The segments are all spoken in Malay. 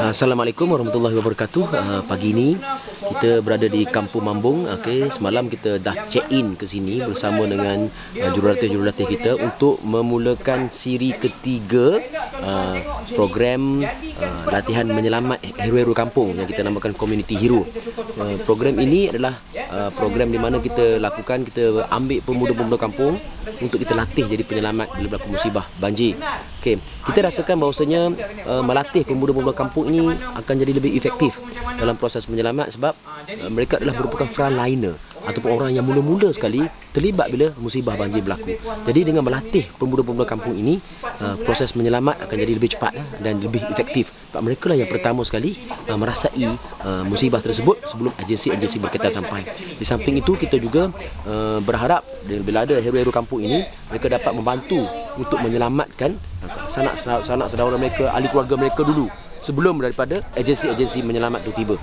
Assalamualaikum warahmatullahi wabarakatuh. Pagi ini kita berada di Kampung Mambung. Semalam kita dah check in ke sini bersama dengan jurulatih-jurulatih kita untuk memulakan siri ketiga program latihan menyelamat hero-hero kampung yang kita namakan Community Hero. Program ini adalah program di mana kita lakukan, kita ambil pemuda-pemuda kampung untuk kita latih jadi penyelamat bila berlaku musibah banjir. Kita rasakan bahawasanya melatih pemuda-pemuda kampung ini akan jadi lebih efektif dalam proses menyelamat sebab mereka adalah merupakan frontliner ataupun orang yang mula-mula sekali terlibat bila musibah banjir berlaku. Jadi dengan melatih pemuda-pemuda kampung ini, proses menyelamat akan jadi lebih cepat dan lebih efektif. Sebab mereka lah yang pertama sekali merasai musibah tersebut sebelum agensi-agensi berkaitan sampai. Di samping itu, kita juga berharap bila ada hero-hero kampung ini, mereka dapat membantu untuk menyelamatkan sanak saudara mereka, ahli keluarga mereka dulu sebelum daripada agensi-agensi menyelamat itu tiba.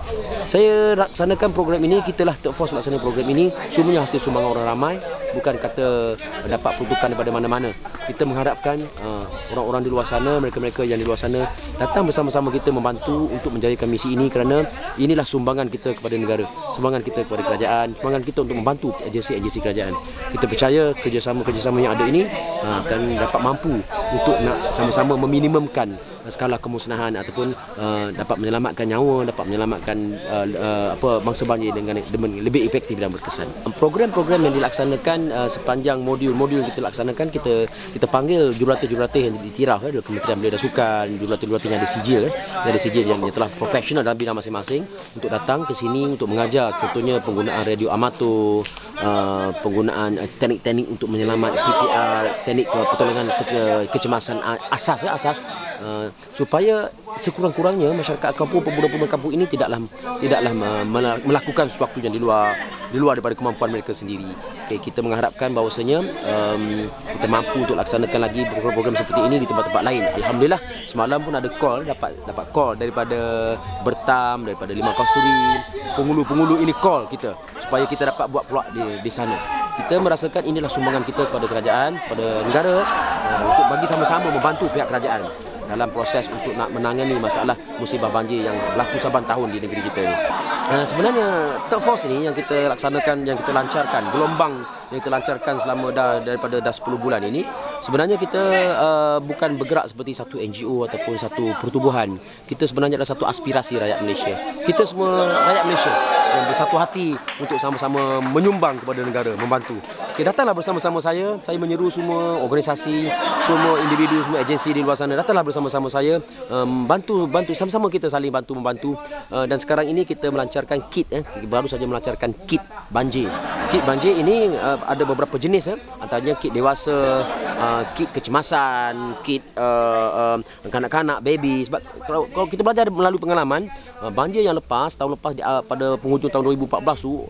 Saya laksanakan program ini, kita lah Third Force melaksanakan program ini, semuanya hasil sumbangan orang ramai, bukan kata dapat peruntukan daripada mana-mana. Kita mengharapkan orang-orang di luar sana, mereka-mereka yang di luar sana datang bersama-sama kita membantu untuk menjayakan misi ini, kerana inilah sumbangan kita kepada negara, sumbangan kita kepada kerajaan, sumbangan kita untuk membantu agensi-agensi kerajaan. Kita percaya kerjasama-kerjasama yang ada ini akan dapat mampu untuk nak sama-sama meminimumkan skala kemusnahan ataupun dapat menyelamatkan nyawa, dapat menyelamatkan bangsa banjir dengan lebih efektif dan berkesan. Program-program yang dilaksanakan sepanjang modul-modul kita laksanakan, kita panggil jurulatih-jurulatih yang ditiraf dari Kementerian Belia dan Sukan, jurulatih-jurulatih yang ada sijil yang telah profesional dalam bidang masing-masing untuk datang ke sini untuk mengajar, contohnya penggunaan radio amatur, penggunaan teknik-teknik untuk menyelamat, CPR, teknik pertolongan kecemasan asas supaya sekurang-kurangnya masyarakat kampung, pemuda-pemuda kampung ini tidaklah melakukan sesuatu yang di luar daripada kemampuan mereka sendiri. Kita mengharapkan bahawasanya kita mampu untuk laksanakan lagi program-program seperti ini di tempat-tempat lain. Alhamdulillah, semalam pun ada call, dapat call daripada Bertam, daripada Limau Kasturi, penghulu-penghulu ini call kita supaya kita dapat buat pula di sana. Kita merasakan inilah sumbangan kita kepada kerajaan, kepada negara, untuk bagi sama-sama membantu pihak kerajaan dalam proses untuk nak menangani masalah musibah banjir yang berlaku saban tahun di negeri kita ini. Sebenarnya Third Force ni yang kita laksanakan, yang kita lancarkan, gelombang yang kita lancarkan selama daripada 10 bulan ini, sebenarnya kita bukan bergerak seperti satu NGO ataupun satu pertubuhan. Kita sebenarnya adalah satu aspirasi rakyat Malaysia. Kita semua rakyat Malaysia yang bersatu hati untuk sama-sama menyumbang kepada negara, membantu. Datanglah bersama-sama saya menyeru semua organisasi, semua individu, semua agensi di luar sana, datanglah bersama-sama saya, bantu sama-sama, kita saling bantu-membantu. Dan sekarang ini kita melancarkan kit, baru saja melancarkan kit banjir. Kit banjir ini ada beberapa jenis, antaranya kit dewasa, kit kecemasan, kit kanak-kanak, baby. Sebab kalau kita belajar melalui pengalaman banjir yang lepas, tahun lepas pada penghujung tahun 2014 tu,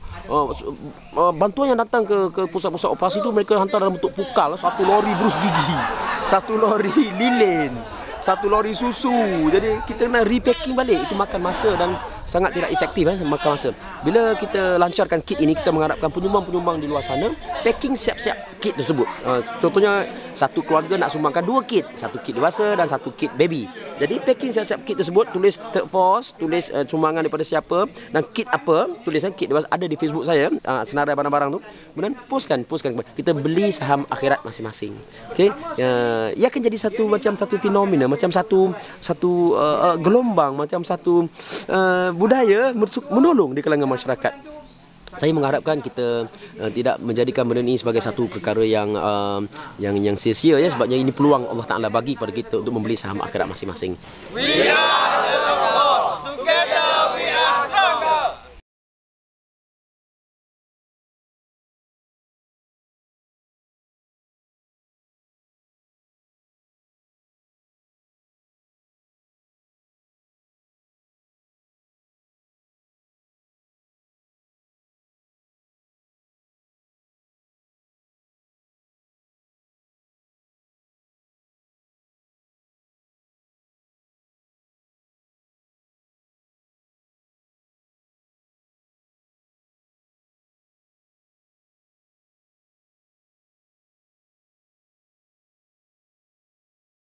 bantuan yang datang ke pusat-pusat operasi tu, mereka hantar dalam bentuk pukal, satu lori brus gigi, satu lori lilin, satu lori susu. Jadi kita kena repacking balik. Itu makan masa dan sangat tidak efektif, makan masa. Bila kita lancarkan kit ini, kita mengharapkan penyumbang-penyumbang di luar sana packing siap-siap kit tersebut. Contohnya satu keluarga nak sumbangkan 2 kit, satu kit dewasa dan satu kit baby. Jadi packing siap-siap kit tersebut, tulis Third Force, tulis sumbangan daripada siapa dan kit apa, tulisan kit dewasa ada di Facebook saya, senarai barang-barang tu. Kemudian postkan. Kita beli saham akhirat masing-masing. Ia akan jadi satu fenomena, macam satu gelombang, macam satu budaya menolong di kalangan masyarakat. Saya mengharapkan kita tidak menjadikan benda ini sebagai satu perkara yang sia-sia, sebabnya ini peluang Allah Ta'ala bagi kepada kita untuk membeli saham akhirat masing-masing.